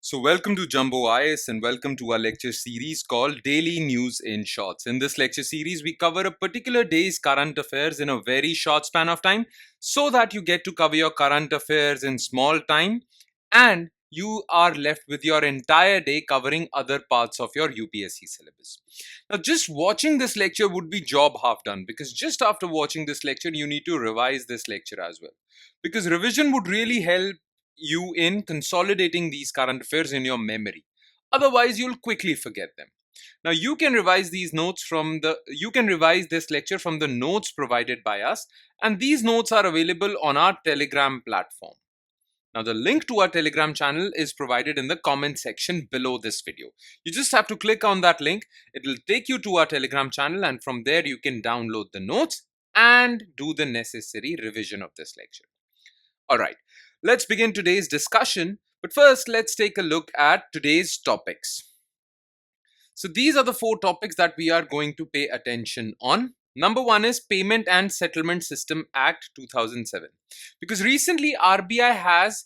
So, welcome to Jumbo IS and welcome to our lecture series called Daily News in Shorts. In this lecture series, we cover a particular day's current affairs in a very short span of time so that you get to cover your current affairs in small time and you are left with your entire day covering other parts of your UPSC syllabus. Now, just watching this lecture would be job half done because just after watching this lecture, you need to revise this lecture as well. Because revision would really help you in consolidating these current affairs in your memory. Otherwise, you'll quickly forget them. Now, you can revise this lecture from the notes provided by us, and these notes are available on our Telegram platform. Now, the link to our Telegram channel is provided in the comment section below this video. You just have to click on that link. It will take you to our Telegram channel, and from there you can download the notes and do the necessary revision of this lecture. All right, let's begin today's discussion. But first, let's take a look at today's topics. So these are the 4 topics that we are going to pay attention on. Number 1 is Payment and Settlement System Act 2007. Because recently RBI has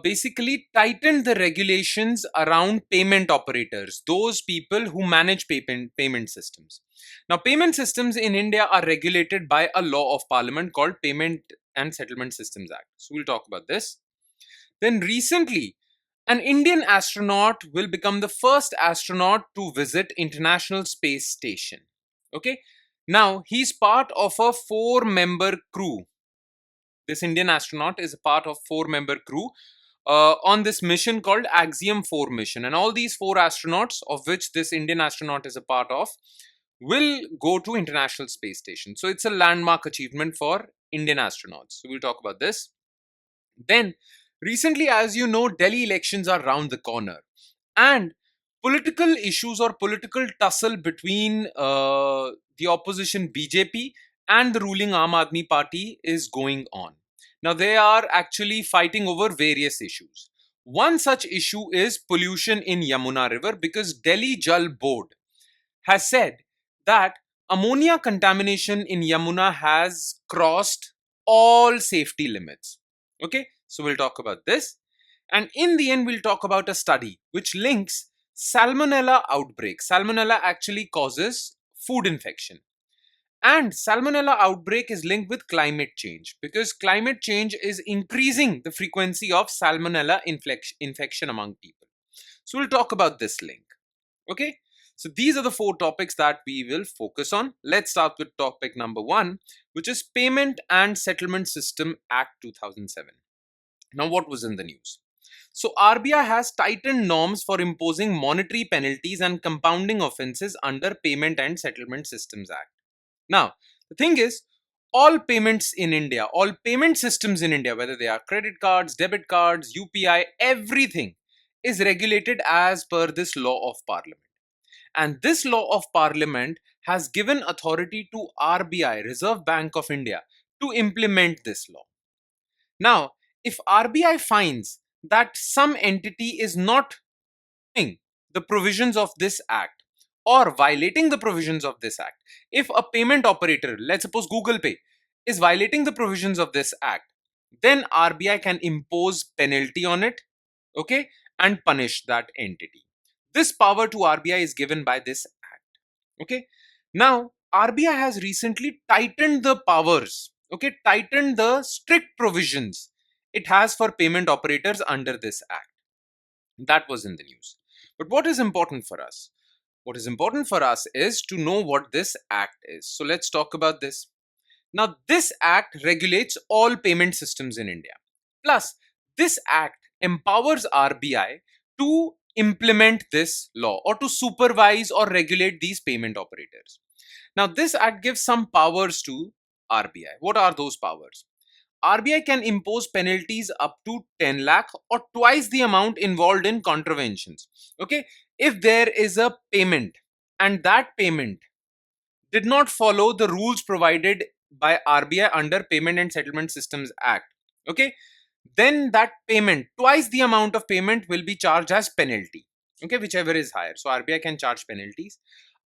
basically tightened the regulations around payment operators, those people who manage payment systems. Now, payment systems in India are regulated by a law of parliament called Payment and Settlement Systems Act. So we'll talk about this. Then recently, an Indian astronaut will become the first astronaut to visit International Space Station. Okay. Now, he's part of a 4-member crew. This Indian astronaut is a part of 4-member crew on this mission called Axiom Mission. And all these 4 astronauts, of which this Indian astronaut is a part of, will go to International Space Station. So it's a landmark achievement for Indian astronauts. So we'll talk about this. Then, recently, as you know, Delhi elections are round the corner. And political issues or political tussle between the opposition BJP and the ruling Aam Aadmi Party is going on. Now, they are actually fighting over various issues. One such issue is pollution in Yamuna River because Delhi Jal Board has said that ammonia contamination in Yamuna has crossed all safety limits. Okay, so we'll talk about this. And in the end, we'll talk about a study which links Salmonella outbreak. Salmonella actually causes food infection. And Salmonella outbreak is linked with climate change because climate change is increasing the frequency of Salmonella infection among people. So we'll talk about this link. Okay. So these are the 4 topics that we will focus on. Let's start with topic number 1, which is Payment and Settlement System Act 2007. Now, what was in the news? So RBI has tightened norms for imposing monetary penalties and compounding offences under Payment and Settlement Systems Act. Now, the thing is, all payments in India, all payment systems in India, whether they are credit cards, debit cards, UPI, everything is regulated as per this law of parliament. And this law of parliament has given authority to RBI, Reserve Bank of India, to implement this law. Now, if RBI finds that some entity is not following the provisions of this act or violating the provisions of this act, if a payment operator, let's suppose Google Pay, is violating the provisions of this act, then RBI can impose penalty on it, okay, and punish that entity. This power to RBI is given by this act. Okay. Now, RBI has recently tightened the powers, okay, tightened the strict provisions it has for payment operators under this act. That was in the news. But what is important for us? What is important for us is to know what this act is. So let's talk about this. Now, this act regulates all payment systems in India. Plus, this act empowers RBI to implement this law or to supervise or regulate these payment operators. Now, this act gives some powers to RBI. What are those powers? RBI can impose penalties up to 10 lakh or twice the amount involved in contraventions. Okay, if there is a payment and that payment did not follow the rules provided by RBI under Payment and Settlement Systems Act, okay, then that payment, twice the amount of payment, will be charged as penalty. Okay, whichever is higher. So RBI can charge penalties.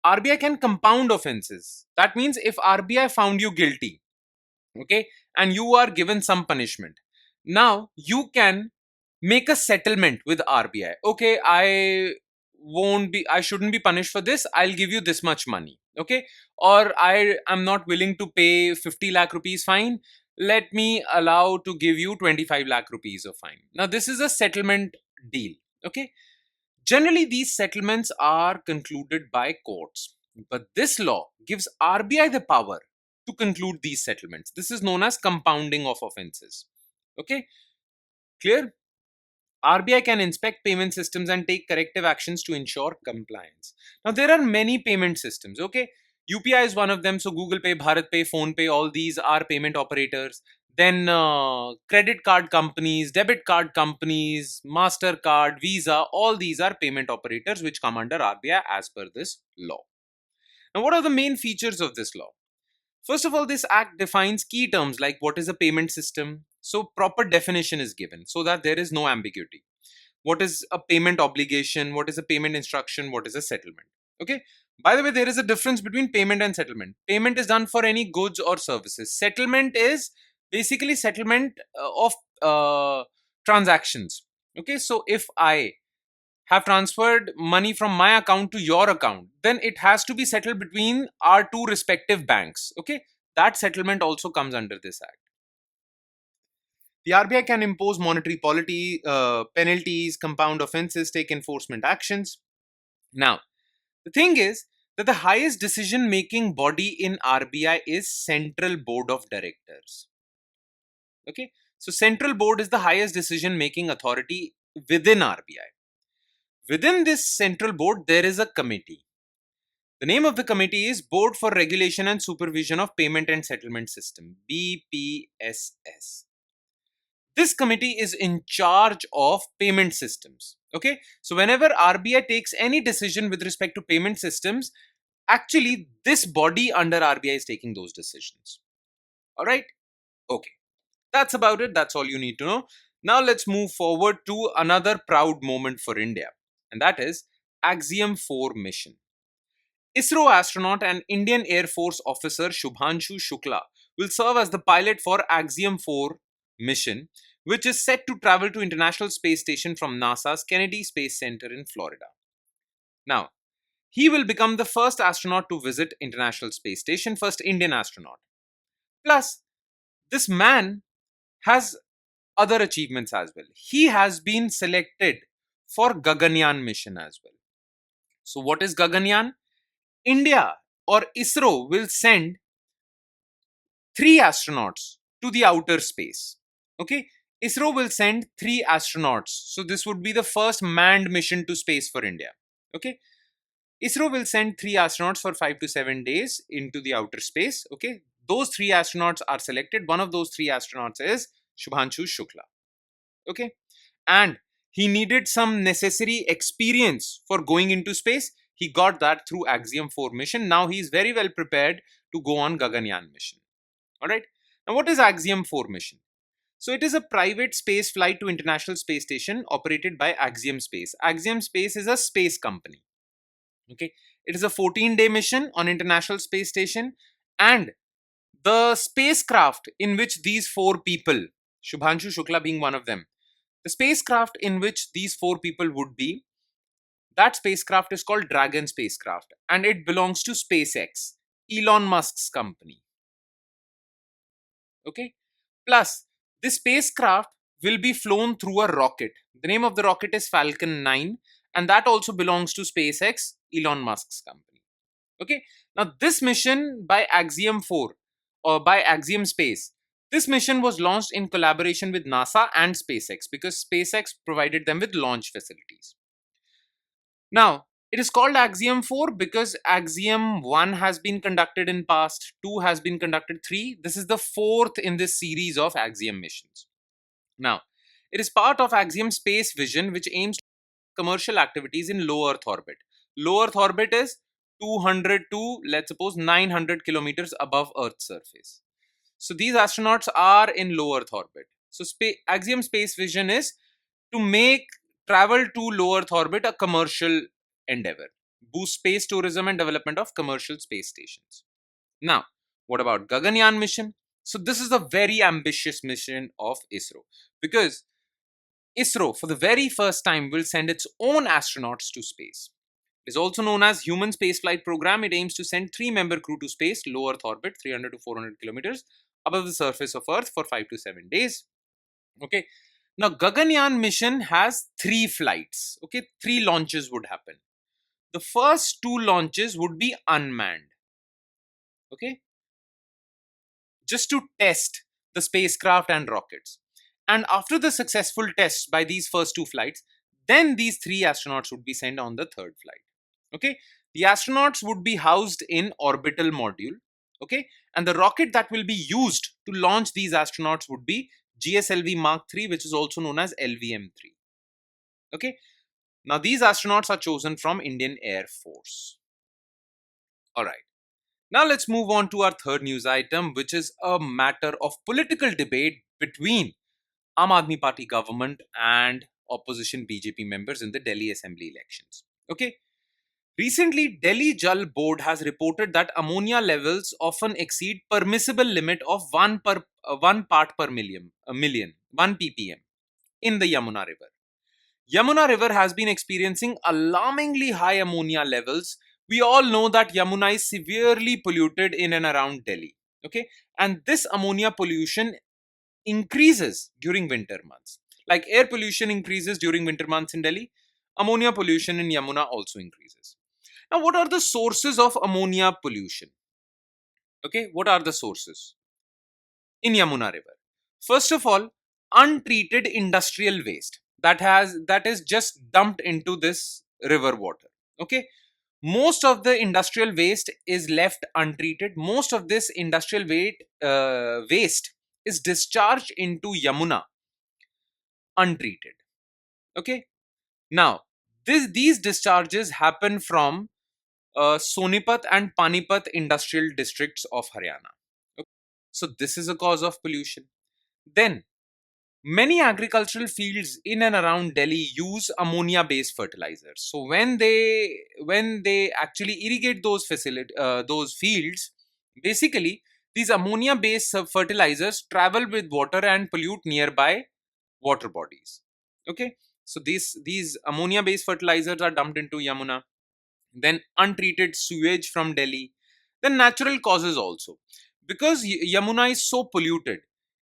RBI can compound offenses. That means if RBI found you guilty, okay, and you are given some punishment, now you can make a settlement with RBI. Okay, I shouldn't be punished for this. I'll give you this much money. Okay, or I am not willing to pay 50 lakh rupees fine. Let me allow to give you 25 lakh rupees of fine. Now, this is a settlement deal. Okay, generally, these settlements are concluded by courts, but this law gives RBI the power to conclude these settlements. This is known as compounding of offenses. Okay, clear? RBI can inspect payment systems and take corrective actions to ensure compliance. Now, there are many payment systems. Okay, UPI is one of them. So, Google Pay, Bharat Pay, Phone Pay, all these are payment operators. Then, credit card companies, debit card companies, MasterCard, Visa, all these are payment operators which come under RBI as per this law. Now, what are the main features of this law? First of all, this act defines key terms like what is a payment system. So, proper definition is given so that there is no ambiguity. What is a payment obligation? What is a payment instruction? What is a settlement? Okay. By the way, there is a difference between payment and settlement. Payment is done for any goods or services. Settlement is basically settlement of transactions. Okay. So, if I have transferred money from my account to your account, then it has to be settled between our two respective banks. Okay, that settlement also comes under this act. The RBI can impose monetary penalties, compound offenses, take enforcement actions. Now, the thing is that the highest decision making body in RBI is Central Board of Directors. Okay, so Central Board is the highest decision making authority within RBI. Within this central board, there is a committee. The name of the committee is Board for Regulation and Supervision of Payment and Settlement System, BPSS. This committee is in charge of payment systems. Okay, so whenever RBI takes any decision with respect to payment systems, actually this body under RBI is taking those decisions. All right, okay, that's about it. That's all you need to know. Now let's move forward to another proud moment for India, and that is Axiom 4 mission. ISRO astronaut and Indian Air Force officer Shubhanshu Shukla will serve as the pilot for Axiom 4 mission, which is set to travel to International Space Station from NASA's Kennedy Space Center in Florida. Now, he will become the first astronaut to visit International Space Station, first Indian astronaut. Plus, this man has other achievements as well. He has been selected for Gaganyaan mission as well. So, what is Gaganyaan? India or ISRO will send 3 astronauts to the outer space. Okay, ISRO will send 3 astronauts. So, this would be the first manned mission to space for India. Okay, ISRO will send 3 astronauts for 5 to 7 days into the outer space. Okay, those 3 astronauts are selected. One of those 3 astronauts is Shubhanshu Shukla. Okay, and he needed some necessary experience for going into space. He got that through Axiom 4 mission. Now he is very well prepared to go on Gaganyaan mission. All right. Now, what is Axiom 4 mission? So, it is a private space flight to International Space Station operated by Axiom Space. Axiom Space is a space company. Okay. It is a 14-day mission on International Space Station, and the spacecraft in which these 4 people, Shubhanshu Shukla being one of them, the spacecraft in which these 4 people would be, that spacecraft is called Dragon spacecraft, and it belongs to SpaceX, Elon Musk's company. Okay. Plus, this spacecraft will be flown through a rocket. The name of the rocket is Falcon 9, and that also belongs to SpaceX, Elon Musk's company. Okay. Now, this mission by Axiom 4 or by Axiom Space, this mission was launched in collaboration with NASA and SpaceX because SpaceX provided them with launch facilities. Now, it is called Axiom 4 because Axiom 1 has been conducted in past, 2 has been conducted, 3. This is the 4th in this series of Axiom missions. Now, it is part of Axiom Space Vision, which aims to commercial activities in low Earth orbit. Low Earth orbit is 200 to, let's suppose, 900 kilometers above Earth's surface. So, these astronauts are in low Earth orbit. So, Axiom Space Vision is to make travel to low Earth orbit a commercial endeavor, boost space tourism and development of commercial space stations. Now, what about Gaganyaan mission? So this is a very ambitious mission of ISRO because ISRO, for the very first time, will send its own astronauts to space. It is also known as Human Spaceflight Program. It aims to send three-member crew to space, low Earth orbit, 300 to 400 kilometers above the surface of Earth for 5 to 7 days. Okay. Now, Gaganyaan mission has three flights. Okay, three launches would happen. The first two launches would be unmanned. Okay, just to test the spacecraft and rockets. And after the successful tests by these first two flights, then these three astronauts would be sent on the third flight. Okay, the astronauts would be housed in orbital module. Okay, and the rocket that will be used to launch these astronauts would be GSLV Mark III, which is also known as LVM-3. Okay, now these astronauts are chosen from Indian Air Force. All right. Now let's move on to our third news item, which is a matter of political debate between Aam Aadmi Party government and opposition BJP members in the Delhi Assembly elections. Okay. Recently, Delhi Jal Board has reported that ammonia levels often exceed permissible limit of 1 part per million, 1 ppm in the Yamuna River. Yamuna River has been experiencing alarmingly high ammonia levels. We all know that Yamuna is severely polluted in and around Delhi. Okay, and this ammonia pollution increases during winter months. Like air pollution increases during winter months in Delhi, ammonia pollution in Yamuna also increases. Now, what are the sources of ammonia pollution? Okay, what are the sources in Yamuna River? First of all, untreated industrial waste that is just dumped into this river water. Okay, most of the industrial waste is left untreated. Most of this industrial waste is discharged into Yamuna untreated. Okay, now these discharges happen from Sonipat and Panipat industrial districts of Haryana. Okay? So this is a cause of pollution. Then many agricultural fields in and around Delhi use ammonia based fertilizers. So when they actually irrigate those fields, basically these ammonia based fertilizers travel with water and pollute nearby water bodies. Okay, so these ammonia based fertilizers are dumped into Yamuna. Then untreated sewage from Delhi, then natural causes also. Because Yamuna is so polluted,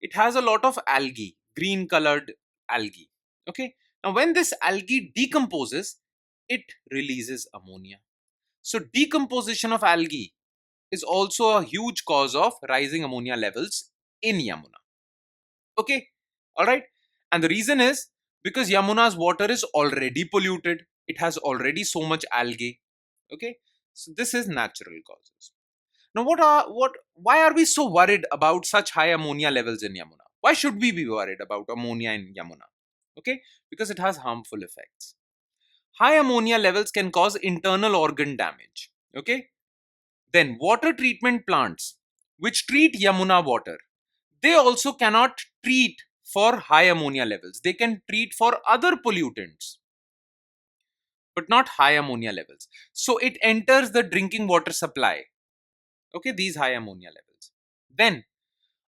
it has a lot of algae, green colored algae. Okay, now when this algae decomposes, it releases ammonia. So decomposition of algae is also a huge cause of rising ammonia levels in Yamuna. Okay, all right. And the reason is because Yamuna's water is already polluted, it has already so much algae. Okay, so this is natural causes. Now, why are we so worried about such high ammonia levels in Yamuna? Why should we be worried about ammonia in Yamuna? Okay, because it has harmful effects. High ammonia levels can cause internal organ damage. Okay, then water treatment plants which treat Yamuna water, they also cannot treat for high ammonia levels. They can treat for other pollutants, but not high ammonia levels. So it enters the drinking water supply. Okay, these high ammonia levels. Then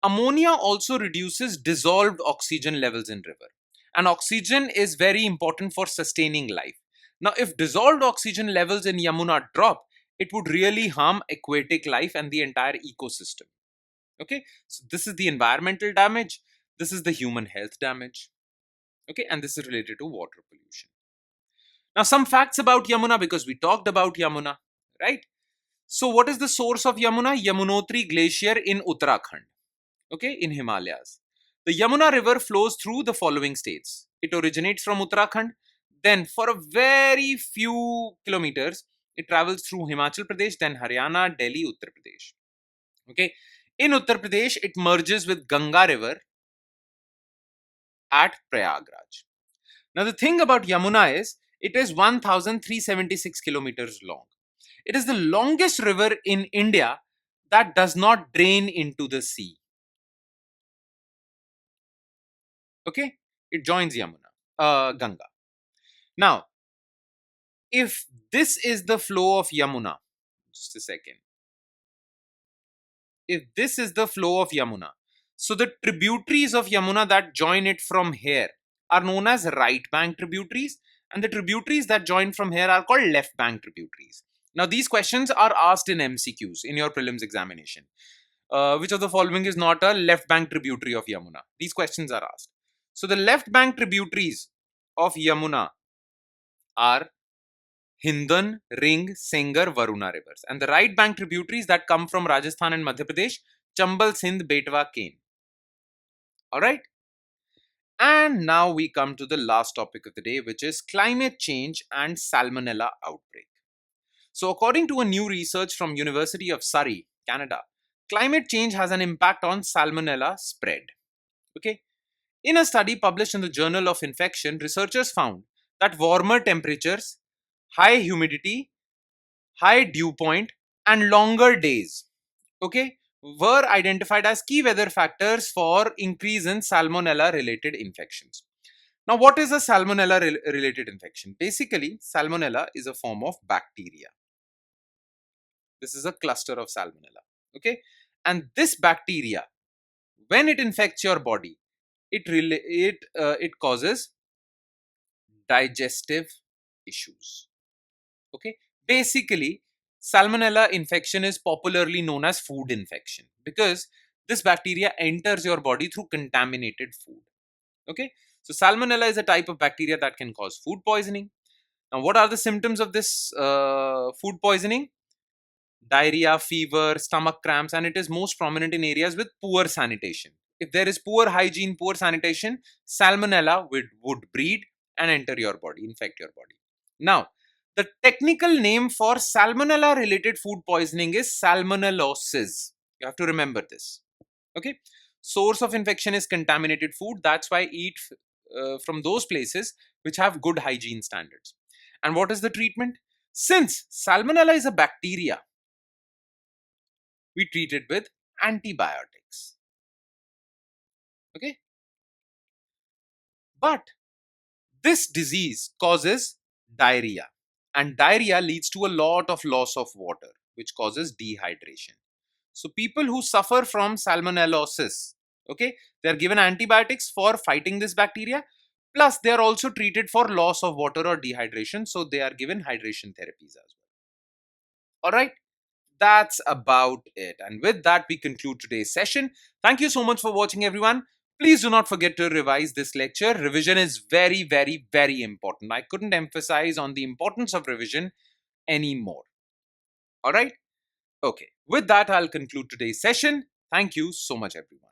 ammonia also reduces dissolved oxygen levels in river. And oxygen is very important for sustaining life. Now, if dissolved oxygen levels in Yamuna drop, it would really harm aquatic life and the entire ecosystem. Okay, so this is the environmental damage, this is the human health damage. Okay, and this is related to water pollution. Now, some facts about Yamuna, because we talked about Yamuna, right? So, what is the source of Yamuna? Yamunotri Glacier in Uttarakhand, okay, in Himalayas. The Yamuna River flows through the following states. It originates from Uttarakhand, then for a very few kilometers, it travels through Himachal Pradesh, then Haryana, Delhi, Uttar Pradesh. Okay, in Uttar Pradesh, it merges with Ganga River at Prayagraj. Now, the thing about Yamuna is, it is 1,376 kilometers long. It is the longest river in India that does not drain into the sea. Okay, it joins Ganga. Now, if this is the flow of Yamuna, just a second. If this is the flow of Yamuna, so the tributaries of Yamuna that join it from here, are known as right bank tributaries, and the tributaries that join from here are called left bank tributaries. Now, these questions are asked in MCQs in your prelims examination. Which of the following is not a left bank tributary of Yamuna? These questions are asked. So, the left bank tributaries of Yamuna are Hindon, Ring, Sengar, Varuna rivers, and the right bank tributaries that come from Rajasthan and Madhya Pradesh, Chambal, Sindh, Betwa, Ken. All right. And now we come to the last topic of the day, which is climate change and Salmonella outbreak. So, according to a new research from University of Surrey, Canada, climate change has an impact on Salmonella spread. Okay. In a study published in the Journal of Infection, researchers found that warmer temperatures, high humidity, high dew point, and longer days, okay, were identified as key weather factors for increase in Salmonella related infections. Now, what is a Salmonella related infection? Basically, Salmonella is a form of bacteria. This is a cluster of Salmonella, okay, and this bacteria, when it infects your body, it causes digestive issues. Okay, basically, Salmonella infection is popularly known as food infection because this bacteria enters your body through contaminated food. Okay, so Salmonella is a type of bacteria that can cause food poisoning. Now, what are the symptoms of this food poisoning? Diarrhea, fever, stomach cramps, and it is most prominent in areas with poor sanitation. If there is poor hygiene, poor sanitation, Salmonella would breed and enter your body, infect your body. Now, the technical name for Salmonella related food poisoning is salmonellosis. You have to remember this. Okay. Source of infection is contaminated food. That's why eat from those places which have good hygiene standards. And what is the treatment? Since Salmonella is a bacteria, we treat it with antibiotics. Okay. But this disease causes diarrhea, and diarrhea leads to a lot of loss of water, which causes dehydration. So people who suffer from salmonellosis, okay, they are given antibiotics for fighting this bacteria, plus they are also treated for loss of water or dehydration, so they are given hydration therapies as well. All right. That's about it. And with that, we conclude today's session. Thank you so much for watching, everyone. Please do not forget to revise this lecture. Revision is very, very, very important. I couldn't emphasize on the importance of revision anymore. All right. Okay. With that, I'll conclude today's session. Thank you so much, everyone.